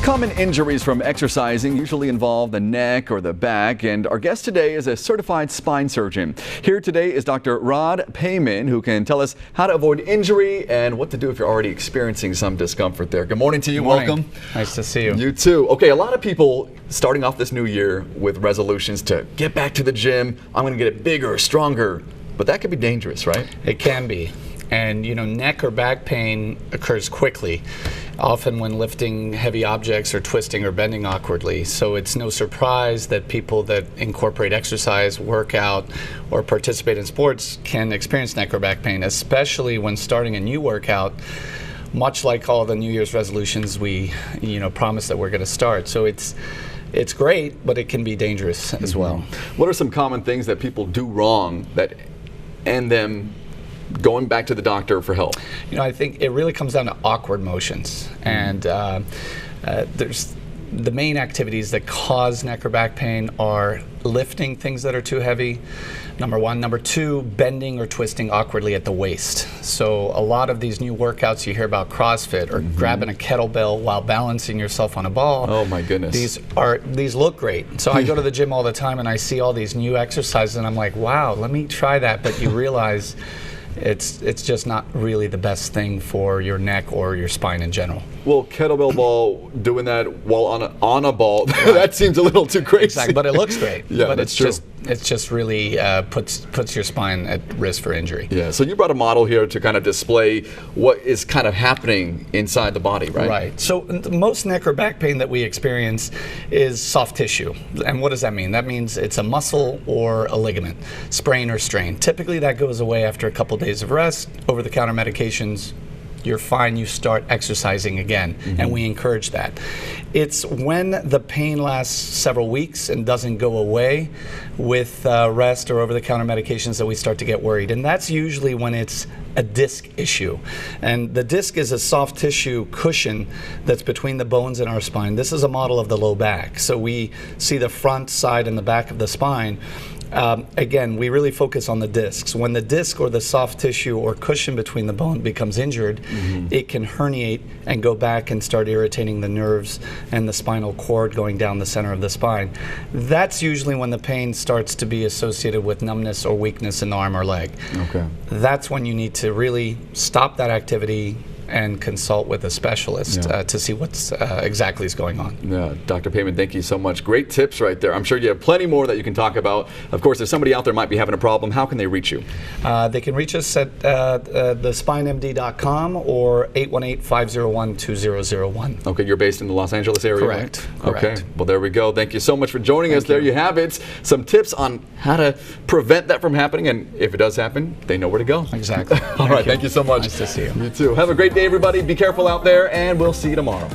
Common injuries from exercising usually involve the neck or the back, and our guest today is a certified spine surgeon. Here today is Dr. Rad Payman, who can tell us how to avoid injury and what to do if you're already experiencing some discomfort there. Good morning to you. Good morning. Welcome. Nice to see you. You too. Okay, a lot of people starting off this new year with resolutions to get back to the gym. I'm going to get bigger, stronger, but that could be dangerous, right? It can be. And you know, neck or back pain occurs quickly, often when lifting heavy objects or twisting or bending awkwardly. So it's no surprise that people that incorporate exercise, workout, or participate in sports can experience neck or back pain, especially when starting a new workout, much like all the New Year's resolutions we promise that we're going to start. So it's great, but it can be dangerous as well. What are some common things that people do wrong that end them going back to the doctor for help? You know, I think it really comes down to awkward motions, and there's the main activities that cause neck or back pain are lifting things that are too heavy, number one. Number two, bending or twisting awkwardly at the waist. So a lot of these new workouts you hear about CrossFit or grabbing a kettlebell while balancing yourself on a ball. Oh my goodness. These look great. So I go to the gym all the time and I see all these new exercises and I'm like, wow, let me try that. But you realize it's just not really the best thing for your neck or your spine in general. Well, kettlebell ball, doing that while on a ball, that seems a little too crazy. Exactly, but it looks great. Yeah, but that's true. It's just really puts your spine at risk for injury. Yeah, so you brought a model here to kind of display what is kind of happening inside the body, right? Right. So most neck or back pain that we experience is soft tissue. And what does that mean? That means it's a muscle or a ligament, sprain or strain. Typically that goes away after a couple days of rest, over-the-counter medications. You're fine, you start exercising again, and we encourage that. It's when the pain lasts several weeks and doesn't go away with rest or over-the-counter medications that we start to get worried, and that's usually when it's a disc issue. And the disc is a soft tissue cushion that's between the bones in our spine. This is a model of the low back, so we see the front, side, and the back of the spine. Again, we really focus on the discs. When the disc or the soft tissue or cushion between the bone becomes injured, it can herniate and go back and start irritating the nerves and the spinal cord going down the center of the spine. That's usually when the pain starts to be associated with numbness or weakness in the arm or leg. Okay. That's when you need to really stop that activity and consult with a specialist to see what's exactly is going on. Yeah, Dr. Payman, thank you so much. Great tips right there. I'm sure you have plenty more that you can talk about. Of course, if somebody out there might be having a problem, how can they reach you? They can reach us at thespinemd.com or 818-501-2001. Okay, you're based in the Los Angeles area, Correct. Right? Correct. Okay, well there we go. Thank you so much for joining us. There you have it. Some tips on how to prevent that from happening, and if it does happen, they know where to go. Exactly. All right, thank you so much. Nice to see you. You too. Have a great day, everybody. Be careful out there, and we'll see you tomorrow.